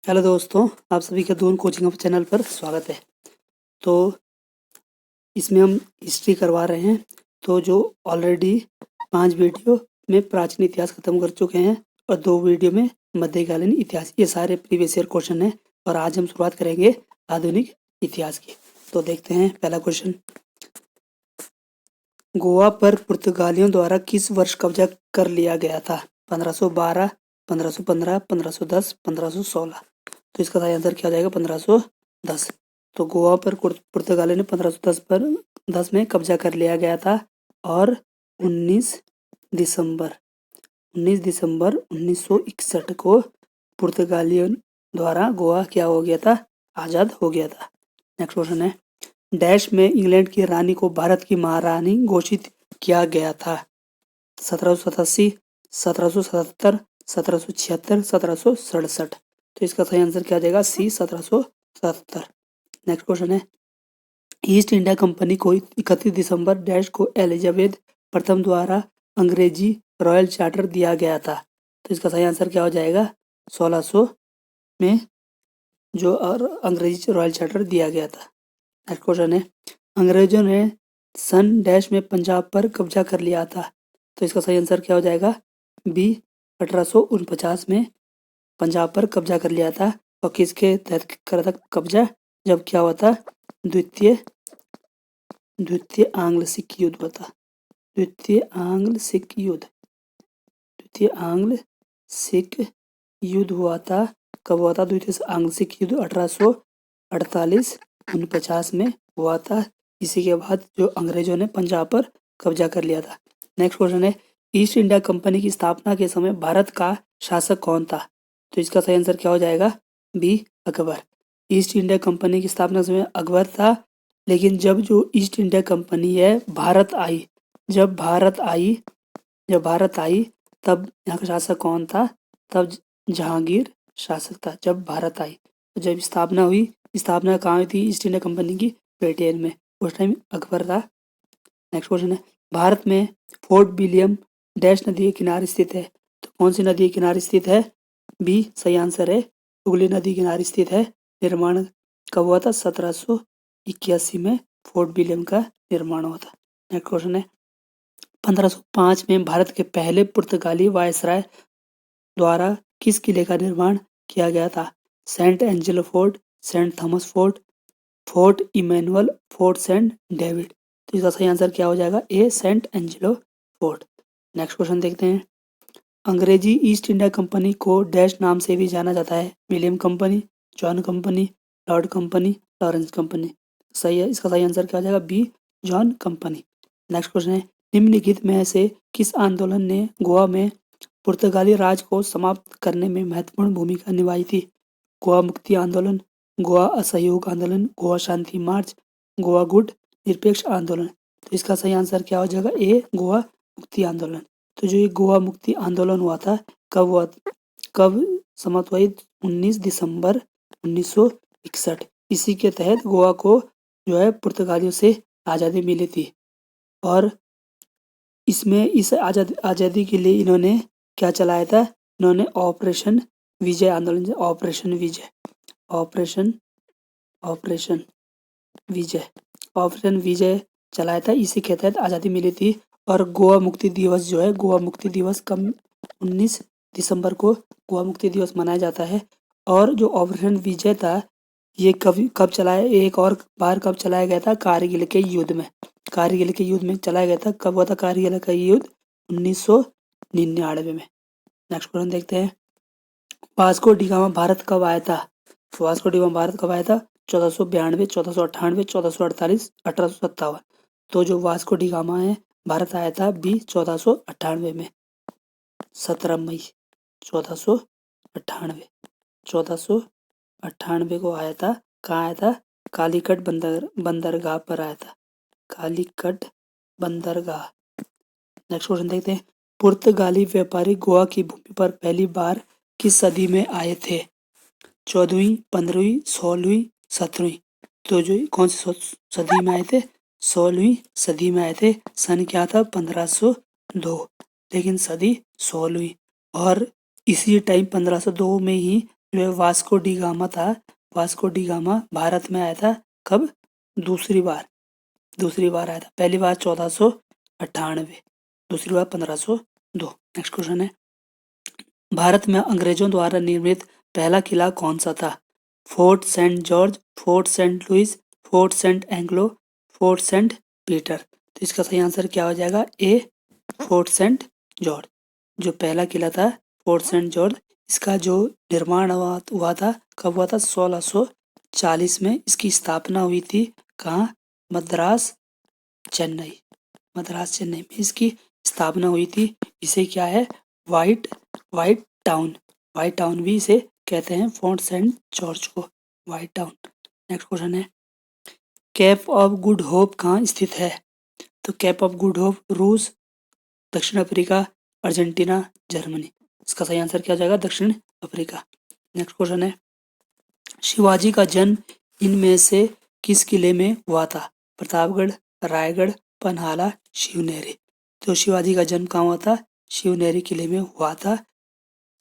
Hello दोस्तों, आप सभी का दून कोचिंग चैनल पर स्वागत है। तो इसमें हम हिस्ट्री करवा रहे हैं। तो जो ऑलरेडी 5 वीडियो में प्राचीन इतिहास खत्म कर चुके हैं और 2 वीडियो में मध्यकालीन इतिहास, ये सारे प्रीवियस ईयर क्वेश्चन हैं और आज हम शुरुआत करेंगे आधुनिक इतिहास की। तो देखते हैं पहला क्वेश्चन। गोवा पर पुर्तगालियों द्वारा किस वर्ष कब्जा कर लिया गया था? 1512, 1515, 1510, 1516। तो इसका सही आंसर क्या हो जाएगा? 1510। तो गोवा पर पुर्तगालियों ने 1510 में कब्जा कर लिया गया था और 19 दिसंबर 1961 को पुर्तगालियों द्वारा गोवा क्या हो गया था? आज़ाद हो गया था। नेक्स्ट क्वेश्चन है, डैश में इंग्लैंड की रानी को भारत की महारानी घोषित किया गया था? 1787, 1777, 1776, 1767। तो इसका सही आंसर क्या आ जाएगा? सी, 1777। नेक्स्ट क्वेश्चन है, ईस्ट इंडिया कंपनी को 31 दिसंबर डैश को एलिजाबेथ प्रथम द्वारा अंग्रेजी रॉयल चार्टर दिया गया था? तो इसका सही आंसर क्या हो जाएगा? 1600 में जो अंग्रेजी रॉयल चार्टर दिया गया था। नेक्स्ट क्वेश्चन है, अंग्रेजों ने सन डैश में पंजाब पर कब्जा कर लिया था? तो इसका सही आंसर क्या हो जाएगा? बी, 1849 में पंजाब पर कब्जा कर लिया था। और किसके तहत करा था कब्जा? जब क्या हुआ था? द्वितीय द्वितीय आंग्ल सिख युद्ध हुआ था। द्वितीय आंग्ल सिख युद्ध हुआ था। कब हुआ था द्वितीय आंग्ल सिख युद्ध? 1848-49 में हुआ था। इसी के बाद जो अंग्रेजों ने पंजाब पर कब्जा कर लिया था। नेक्स्ट क्वेश्चन है, ईस्ट इंडिया कंपनी की स्थापना के समय भारत का शासक कौन था? तो इसका सही आंसर क्या हो जाएगा? B, Akbar. East India Company की स्थापना के समय अकबर था, लेकिन जब जो ईस्ट इंडिया कंपनी है भारत आई, जब भारत आई तब यहाँ का शासक कौन था? तब जहांगीर शासक था जब भारत आई। तो जब स्थापना हुई, स्थापना कहाँ हुई थी ईस्ट इंडिया कंपनी की? ब्रिटेन में। उस टाइम अकबर था। नेक्स्ट क्वेश्चन है, भारत में फोर्ट विलियम डैश नदी के किनारे स्थित है? तो कौन सी नदी के किनारे स्थित है? बी, सही आंसर है, हुगली नदी के किनारे स्थित है। निर्माण कब हुआ था? 1781 में फोर्ट विलियम का निर्माण हुआ था। नेक्स्ट क्वेश्चन है, 1505 में भारत के पहले पुर्तगाली वायसराय द्वारा किस किले का निर्माण किया गया था? Saint Angelo fort, Saint Thomas fort, fort Emmanuel, fort Saint David. तो इसका सही आंसर क्या हो जाएगा? A, Saint Angelo fort. Next question देखते हैं, अंग्रेजी ईस्ट इंडिया कंपनी को डैश नाम से भी जाना जाता है? William company, John company, Lord company, Lawrence company. सही है, इसका सही आंसर क्या हो जाएगा? B, John company. Next question है, निम्नलिखित में से किस आंदोलन ने गोवा में पुर्तगाली राज को समाप्त करने में महत्वपूर्ण भूमिका निभाई थी? गोवा मुक्ति आंदोलन, गोवा असहयोग आंदोलन, गोवा शांति मार्च, गोवा गुट निरपेक्ष आंदोलन। तो इसका सही आंसर क्या हो जाएगा? ए, गोवा मुक्ति आंदोलन। तो जो ये गोवा मुक्ति आंदोलन हुआ था, कब समाप्त हुआ? 19 दिसंबर 1961। इसी के तहत गोवा को जो है पुर्तगालियों से आज़ादी मिली थी। और इसमें इस आज़ादी के लिए इन्होंने क्या चलाया था? इन्होंने ऑपरेशन विजय आंदोलन, ऑपरेशन विजय चलाया था। इसी के तहत आज़ादी मिली थी। और गोवा मुक्ति दिवस जो है, गोवा मुक्ति दिवस कब? 19 दिसंबर को गोवा मुक्ति दिवस मनाया जाता है। और जो ऑपरेशन विजय था, ये कब चलाया? एक और बार कब चलाया गया था? कारगिल के युद्ध में। कारगिल के युद्ध में चलाया गया था। कब हुआ था कारगिल का युद्ध? 1999 में। नेक्स्ट क्वेश्चन देखते हैं, वास्को डी गामा भारत कब आया था? वास्को डी गामा भारत कब आया था? 1492, 1498, 1448, 1857। तो जो वास्को डी गामा है भारत आया था बी, 1498 में, 17 मई 1498 को आया था। कहाँ आया था? कालीकट बंदरगाह पर आया था। कालीकट बंदरगाह। नेक्स्ट क्वेश्चन देखते हैं, पुर्तगाली व्यापारी गोवा की भूमि पर पहली बार किस सदी में आए थे? 14वीं, 15वीं, 16वीं, 17वीं। तो जो कौन सी सदी में आए थे? 16वीं सदी में आए थे। सन क्या था? 1502, लेकिन सदी 16वीं। और इसी टाइम 1502 में ही जो है वास्को डी गामा था, वास्को डी गामा भारत में आया था कब? दूसरी बार आया था। पहली बार 1498, दूसरी बार 1502। नेक्स्ट क्वेश्चन है, भारत में अंग्रेजों द्वारा निर्मित पहला किला कौन सा था? Fort Saint George, Fort Saint Louis, Fort Saint Anglo, Fort Saint Peter. तो इसका सही आंसर क्या हो जाएगा? A, Fort Saint George. जो पहला किला था फोर्ट सेंट जॉर्ज, इसका जो निर्माण हुआ था कब हुआ था? 1640 में इसकी स्थापना हुई थी। कहाँ? मद्रास चेन्नई में इसकी स्थापना हुई थी। इसे क्या है? व्हाइट टाउन भी इसे कहते हैं, फोर्ट सेंट जॉर्ज को व्हाइट टाउन। नेक्स्ट क्वेश्चन है, केप ऑफ गुड होप कहाँ स्थित है? तो केप ऑफ गुड होप रूस, दक्षिण अफ्रीका, अर्जेंटीना, जर्मनी। इसका सही आंसर क्या हो जाएगा? दक्षिण अफ्रीका। नेक्स्ट क्वेश्चन है, शिवाजी का जन्म इनमें से किस किले में हुआ था? प्रतापगढ़, रायगढ़, पन्हाला, शिवनेरी। तो शिवाजी का जन्म कहाँ हुआ था? शिवनेरी किले में हुआ था।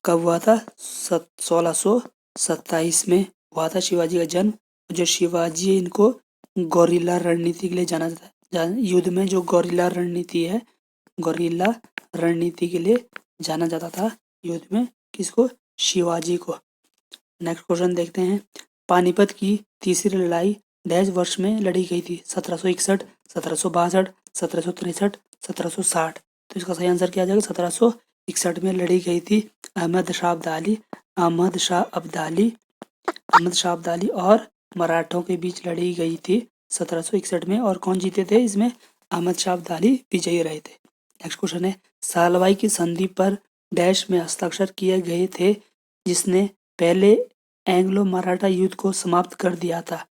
कब हुआ था? 1627 में हुआ था शिवाजी का जन्म। जो शिवाजी, इनको गोरिल्ला रणनीति के लिए जाना जाता है। युद्ध में जो गोरिल्ला रणनीति है, गोरिल्ला रणनीति के लिए जाना जाता था युद्ध में। किसको? शिवाजी को। नेक्स्ट क्वेश्चन देखते हैं, पानीपत की तीसरी लड़ाई डैश वर्ष में लड़ी गई थी? 1761, 1762, 1763, 1760। तो इसका सही आंसर क्या आ जाएगा? 1761 में लड़ी गई थी। अहमद शाह अब्दाली और मराठों के बीच लड़ी गई थी 1761 में। और कौन जीते थे इसमें? अहमद शाह अब्दाली विजयी रहे थे। नेक्स्ट क्वेश्चन है, सालवाई की संधि पर डैश में हस्ताक्षर किए गए थे जिसने पहले एंग्लो मराठा युद्ध को समाप्त कर दिया था?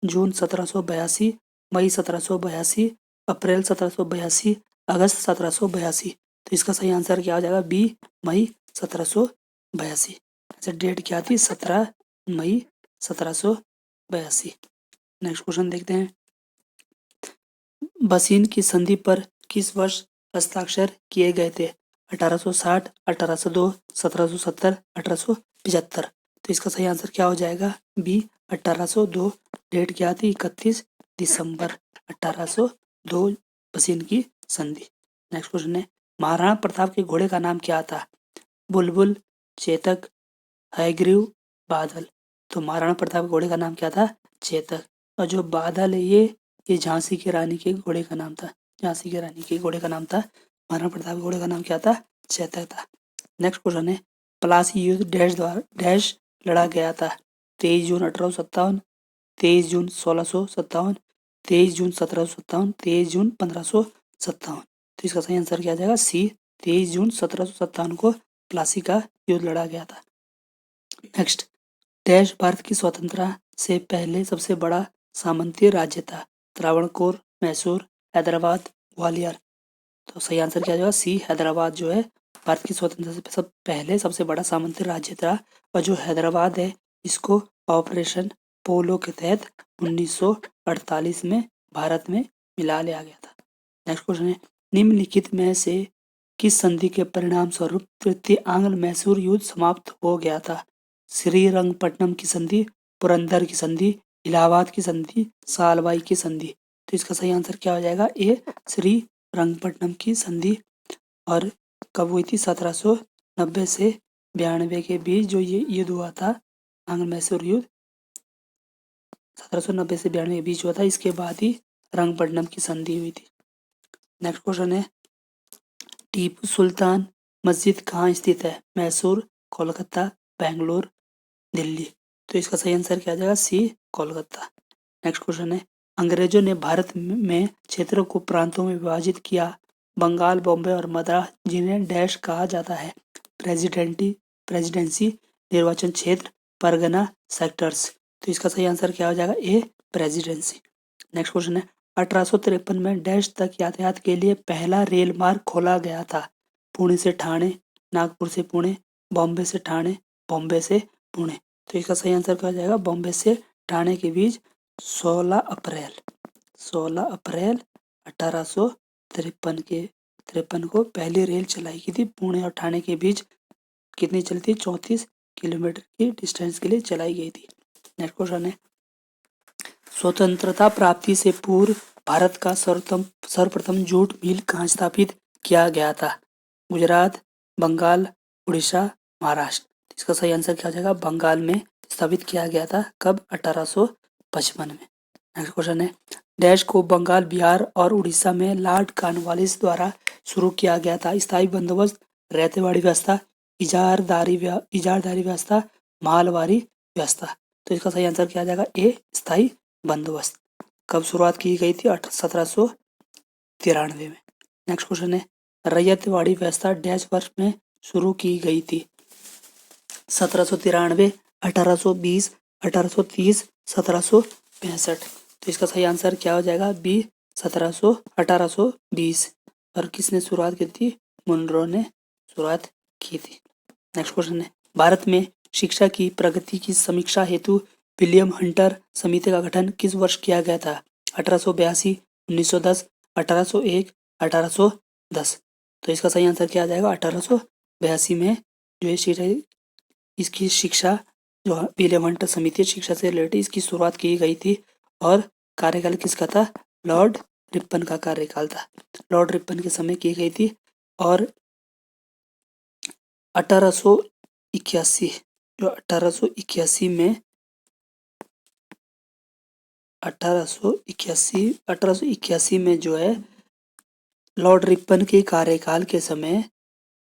जून 1782, मई 1782, अप्रैल 1782, अगस्त 1782। तो इसका सही आंसर क्या हो जाएगा? बी, मई 1782। अच्छा, डेट क्या थी? 17 मई 1782। नेक्स्ट क्वेश्चन देखते हैं, बसीन की संधि पर किस वर्ष हस्ताक्षर किए गए थे? 1860, 1802, 1770, 1875। तो इसका सही आंसर क्या हो जाएगा? बी, 1802। डेट क्या थी? 31 दिसंबर 1802 बसीन की संधि। नेक्स्ट क्वेश्चन है, महाराणा प्रताप के घोड़े का नाम क्या था? बुलबुल, चेतक, हयग्रीव, बादल। तो महाराणा प्रताप के घोड़े का नाम क्या था? चेतक। और जो बादल है ये झांसी की रानी के घोड़े का नाम था। झांसी की रानी के घोड़े का नाम था। महाराणा प्रताप के घोड़े का नाम क्या था? चेतक था। नेक्स्ट क्वेश्चन है, प्लासी युद्ध डैश लड़ा गया था? 23 जून 1857, 23 जून 1657, 23 जून 1757, 23 जून 1557। तो इसका सही आंसर क्या आ जाएगा? सी, 23 जून 1757 को प्लासी का युद्ध लड़ा गया था। नेक्स्ट, डैश भारत की स्वतंत्रता से पहले सबसे बड़ा सामंती राज्य था? त्रावणकोर, मैसूर, हैदराबाद, ग्वालियर। तो सही आंसर क्या आ जाएगा? सी, हैदराबाद जो है भारत की स्वतंत्रता से पहले सबसे बड़ा सामंती राज्य था। और जो हैदराबाद है इसको ऑपरेशन पोलो के तहत 1948 में भारत में मिला लिया गया था। नेक्स्ट क्वेश्चन है, निम्नलिखित में से किस संधि के परिणाम स्वरूप तृतीय आंग्ल मैसूर युद्ध समाप्त हो गया था? श्रीरंगपट्टनम की संधि, पुरंदर की संधि, इलाहाबाद की संधि, सालवाई की संधि। तो इसका सही आंसर क्या हो जाएगा? ए, श्रीरंगपट्टनम की संधि। और कब हुई थी? 1790 से 92 के बीच जो ये युद्ध हुआ था, आंग्ल मैसूर युद्ध 1790 से 92 के बीच हुआ था। इसके बाद ही रंगपट्टनम की संधि हुई थी। नेक्स्ट क्वेश्चन है, टीपू सुल्तान मस्जिद कहाँ स्थित है? मैसूर, कोलकाता, बेंगलोर, दिल्ली। तो इसका सही आंसर क्या आ जाएगा? सी, कोलकाता। नेक्स्ट क्वेश्चन है, अंग्रेजों ने भारत में क्षेत्रों को प्रांतों में विभाजित किया? बंगाल, बॉम्बे और मद्रास, जिन्हें डैश कहा जाता है? प्रेसिडेंसी, निर्वाचन क्षेत्र, परगना, सेक्टर्स। तो इसका सही आंसर क्या हो जाएगा? ए, प्रेसिडेंसी। नेक्स्ट क्वेश्चन है, 1853 में डैश तक यातायात के लिए पहला रेल मार्ग खोला गया था? पुणे से ठाणे, नागपुर से पुणे, बॉम्बे से ठाणे, बॉम्बे से पुणे। तो इसका सही आंसर क्या हो जाएगा? बॉम्बे से ठाणे के बीच 16 अप्रैल 1853 को पहली रेल चलाई गई थी। पुणे और ठाणे के बीच कितनी चली थी? 34 किलोमीटर की डिस्टेंस के लिए चलाई गई थी। नेक्स्ट क्वेश्चन है, स्वतंत्रता प्राप्ति से पूर्व भारत का सर्वप्रथम जूट मिल कहाँ स्थापित किया गया था? गुजरात, बंगाल, उड़ीसा, महाराष्ट्र। इसका सही आंसर क्या हो जाएगा? बंगाल में स्थापित किया गया था। कब? 1855 में। नेक्स्ट क्वेश्चन है, डैश को बंगाल, बिहार और उड़ीसा में लॉर्ड कॉर्नवालिस द्वारा शुरू किया गया था? स्थायी बंदोबस्त, रैयतवाड़ी व्यवस्था, इजारदारी व्यवस्था, मालवारी व्यवस्था। तो इसका सही आंसर क्या आ जाएगा? ए, स्थायी बंदोबस्त। कब शुरुआत की गई थी? 1793 में। नेक्स्ट क्वेश्चन है, रैयतवाड़ी व्यवस्था डैश वर्ष में शुरू की गई थी? 1793, 1820, 1830, 1765। तो इसका सही आंसर क्या हो जाएगा? बी, 1820। और किसने शुरुआत की थी? मुनरो ने शुरुआत की थी। नेक्स्ट क्वेश्चन है, भारत में शिक्षा की प्रगति की समीक्षा हेतु विलियम हंटर समिति का गठन किस वर्ष किया गया था? 1882, 1910, 1801, 1810। तो इसका सही आंसर क्या आ जाएगा? 1882 में जो है इसकी शिक्षा, जो विलियम हंटर समिति शिक्षा से रिलेटेड, इसकी शुरुआत की गई थी। और कार्यकाल किसका था? लॉर्ड रिपन का कार्यकाल था। लॉर्ड रिपन के समय की गई थी। और 1881, जो 1881 में 1881 में जो है लॉर्ड रिपन के कार्यकाल के समय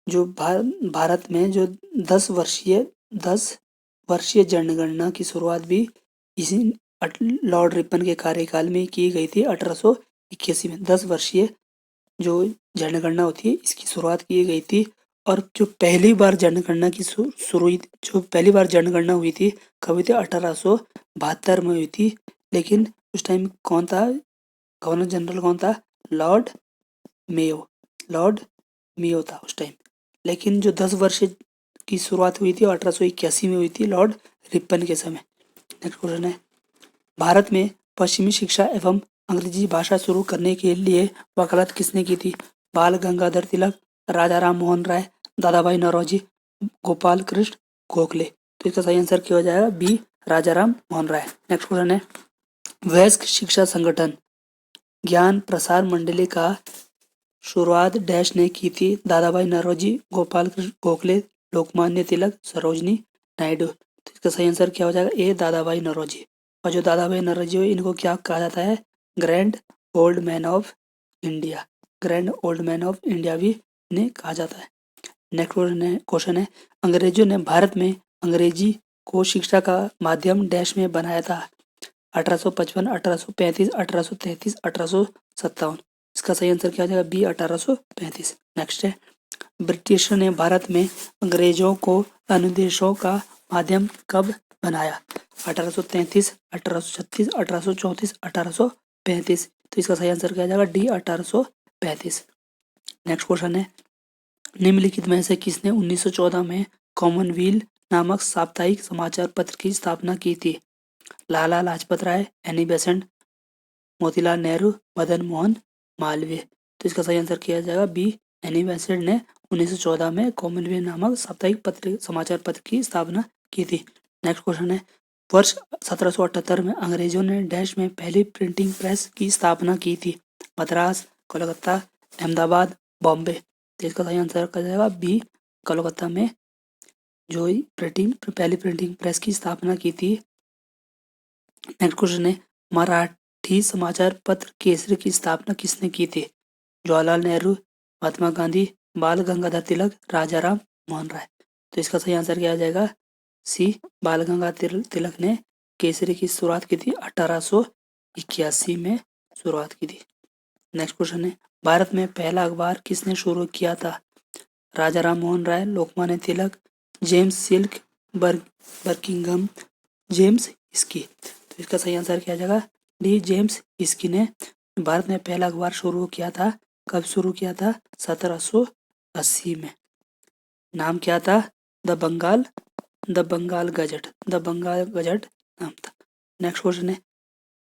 जो भारत में जो 10 वर्षीय जनगणना की शुरुआत भी इसी लॉर्ड रिपन के कार्यकाल में की गई थी। 1881 में 10 वर्षीय जो जनगणना होती है इसकी शुरुआत की गई थी। और जो पहली बार जनगणना की जो पहली बार जनगणना हुई थी कब हुई थी? 1872 में हुई थी। लेकिन उस टाइम कौन था? गवर्नर जनरल कौन था? लॉर्ड मेयो था उस टाइम। लेकिन जो 10 वर्ष की शुरुआत हुई थी 1881 में हुई थी लॉर्ड रिपन के समय। नेक्स्ट क्वेश्चन है, भारत में पश्चिमी शिक्षा एवं अंग्रेजी भाषा शुरू करने के लिए वकालत किसने की थी? बाल गंगाधर तिलक, राजा राम मोहन राय, दादा भाई नौरोजी, गोपाल कृष्ण गोखले। तो इसका सही आंसर क्या हो जाएगा? बी, राजा राम मोहन राय। नेक्स्ट क्वेश्चन है, वयस्क शिक्षा संगठन ज्ञान प्रसार मंडली का शुरुआत डैश ने की थी? दादा भाई नौरोजी, गोपाल कृष्ण गोखले, लोकमान्य तिलक, सरोजनी नायडू। तो इसका सही आंसर क्या हो जाएगा? ए, दादा भाई नौरोजी। और जो दादा भाई नौरोजी हो इनको क्या कहा जाता है? Grand old man of India. Grand old man of India भी इन्हें कहा जाता है। नेक्स्ट क्वेश्चन है, अंग्रेजों ने भारत में अंग्रेजी को शिक्षा का माध्यम डैश में बनाया था? 1855, 1835, 1833, 1857। इसका सही आंसर क्या हो जाएगा? बी, 1835। नेक्स्ट है, ब्रिटिशों ने भारत में अंग्रेजों को अनुदेशों का माध्यम कब बनाया? 1833, 1836, 1834, 1835। तो इसका सही आंसर क्या हो जाएगा? डी, 1835। नेक्स्ट क्वेश्चन है, निम्नलिखित में से किसने 1914 में कॉमनवेल्थ नामक साप्ताहिक समाचार पत्र की स्थापना की थी? Lala Lajpat Rai, Annie Besant, Motilal Nehru, Madan Mohan Malviya. तो इसका सही आंसर किया जाएगा बी, एनी बेसेंट ने 1914 में कॉमनवेल्थ नामक साप्ताहिक समाचार पत्र की स्थापना की थी। नेक्स्ट क्वेश्चन है, वर्ष 1778 में अंग्रेजों ने डैश में पहली प्रिंटिंग प्रेस की स्थापना की थी? मद्रास, कोलकाता, अहमदाबाद, बॉम्बे। तो इसका सही आंसर क्या जाएगा? बी, कोलकाता में जो पहली प्रिंटिंग प्रेस की स्थापना की थी। नेक्स्ट क्वेश्चन है, मराठी समाचार पत्र केसरी की स्थापना किसने की थी? जवाहरलाल नेहरू, महात्मा गांधी, बाल गंगाधर तिलक, राजा राम मोहन राय। तो इसका सही आंसर क्या आ जाएगा? सी, बाल गंगाधर तिलक ने केसरी की शुरुआत की थी 1881 में शुरुआत की थी। नेक्स्ट क्वेश्चन है, भारत में पहला अखबार किसने शुरू किया था? राजा Ram Mohan Roy, Lokmanya Tilak, James silk, Buckingham, James whisky. तो इसका सही आंसर क्या आ जाएगा? डी, जेम्स हिस्की ने भारत में पहला अखबार शुरू किया था। कब शुरू किया था? 1780 में। नाम क्या था? द बंगाल गजट नाम था। नेक्स्ट क्वेश्चन है,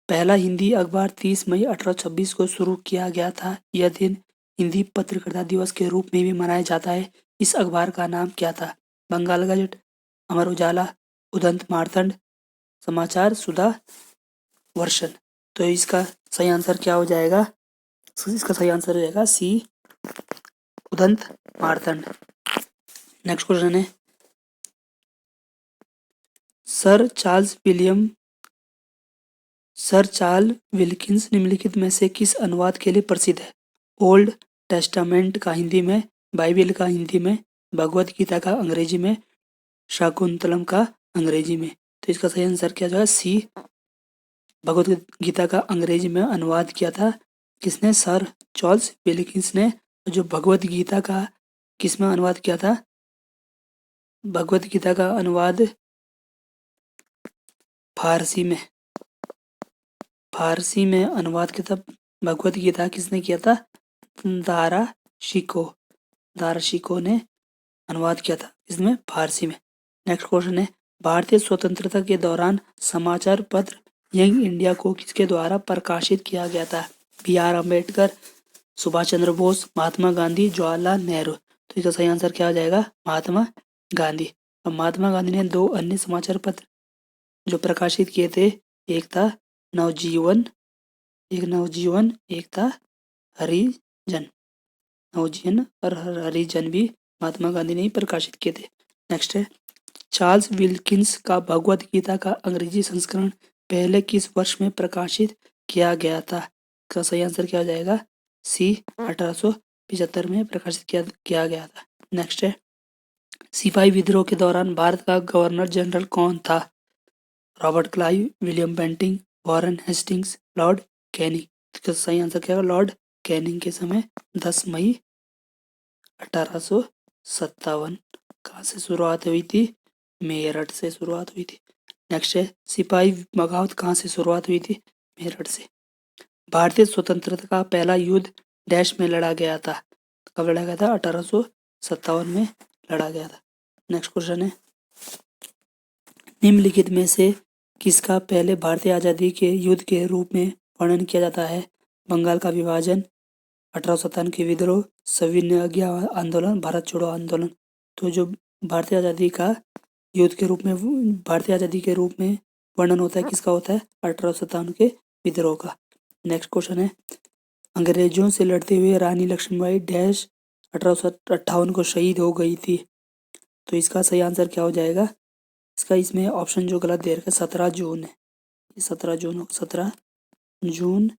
पहला हिंदी अखबार 30 मई 1826 को शुरू किया गया था। यह दिन हिंदी पत्रकारिता दिवस के रूप में भी मनाया जाता है। इस अखबार का नाम क्या था? बंगाल गजट, अमर उजाला, उदंत मार्तंड, समाचार, सुधा, वर्षन। तो इसका सही आंसर क्या हो जाएगा? इसका सही आंसर हो जाएगा सी, उदंत मार्तंड। नेक्स्ट क्वेश्चन है, सर चार्ल्स विल्किंस निम्नलिखित में से किस अनुवाद के लिए प्रसिद्ध है? ओल्ड टेस्टामेंट का हिंदी में, बाइबिल का हिंदी में, भगवत गीता का अंग्रेजी में, शाकुंतलम का अंग्रेजी में। तो इसका सही आंसर क्या जाएगा? सी, भगवत गीता का अंग्रेजी में अनुवाद किया था किसने? सर चार्ल्स विल्किंस ने। जो भगवत गीता का किस में अनुवाद किया था? भगवत गीता का अनुवाद फारसी में अनुवाद किया था। भगवत गीता किसने किया था? दारा शिको ने अनुवाद किया था इसमें, फारसी में। नेक्स्ट क्वेश्चन है, भारतीय स्वतंत्रता के दौरान समाचार पत्र यंग इंडिया को किसके द्वारा प्रकाशित किया गया था? B are Ambedkar, Subhash Chandra Bose, Mahatma Gandhi, Jawaharlal Nehru. तो इसका सही आंसर क्या हो जाएगा? महात्मा गांधी। अब महात्मा गांधी ने 2 अन्य समाचार पत्र जो प्रकाशित किए थे, एक था नवजीवन, एक था हरिजन। नवजीवन और हरिजन भी महात्मा गांधी ने ही प्रकाशित किए थे। नेक्स्ट है, चार्ल्स विल्किंस का भगवत गीता का अंग्रेजी संस्करण पहले किस वर्ष में प्रकाशित किया गया था? इसका सही आंसर क्या हो जाएगा? सी, 1875 में प्रकाशित किया गया था। नेक्स्ट है, सिपाही विद्रोह के दौरान भारत का गवर्नर जनरल कौन था? Robert Clive, William Bentinck, Warren Hastings, Lord Canning. इसका सही आंसर क्या होगा? लॉर्ड कैनिंग के समय 10 मई 1857 कहाँ से शुरुआत हुई थी? मेरठ से शुरुआत हुई थी। नेक्स्ट है, सिपाही बगावत कहाँ से शुरुआत हुई थी? मेरठ से। भारतीय स्वतंत्रता का पहला युद्ध डैश में लड़ा गया था? कब लड़ा गया था? 1857 में लड़ा गया था। नेक्स्ट क्वेश्चन है, निम्नलिखित में से किसका पहले भारतीय आज़ादी के युद्ध के रूप में वर्णन किया जाता है? बंगाल का विभाजन, 1857 के विद्रोह, सविनय अवज्ञा आंदोलन, भारत छोड़ो आंदोलन। तो जो भारतीय आज़ादी के रूप में वर्णन होता है किसका होता है? 1857 के विद्रोह का। नेक्स्ट क्वेश्चन है, अंग्रेजों से लड़ते हुए रानी लक्ष्मीबाई डैश 1858 को शहीद हो गई थी। तो इसका सही आंसर क्या हो जाएगा? इसका इसमें ऑप्शन जो गलत दे रखा है 17 जून है। 17 जून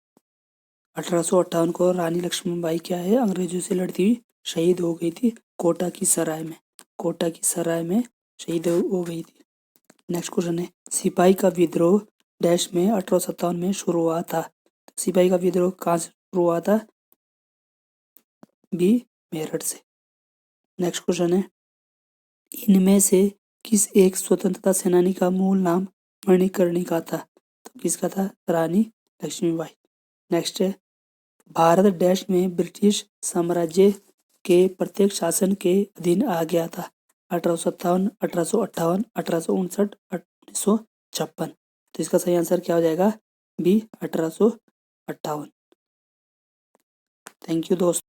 1858 को रानी लक्ष्मीबाई क्या है? अंग्रेजों से लड़ती हुई शहीद हो गई थी कोटा की सराय में शहीद हो गई थी। नेक्स्ट क्वेश्चन है, सिपाही का विद्रोह डैश में 1857 में शुरू हुआ था? सिपाही का विद्रोह कहाँ से शुरू हुआ था? बी, मेरठ से। नेक्स्ट क्वेश्चन है, इनमें से किस एक स्वतंत्रता सेनानी का मूल नाम मणिकर्णिका था? तो किसका था? रानी लक्ष्मीबाई। नेक्स्ट है, भारत डैश में ब्रिटिश साम्राज्य के प्रत्येक शासन के अधीन आ गया था? 1857, 1858, 1859, 1956। तो इसका सही आंसर क्या हो जाएगा? बी, 1858। थैंक यू दोस्तों।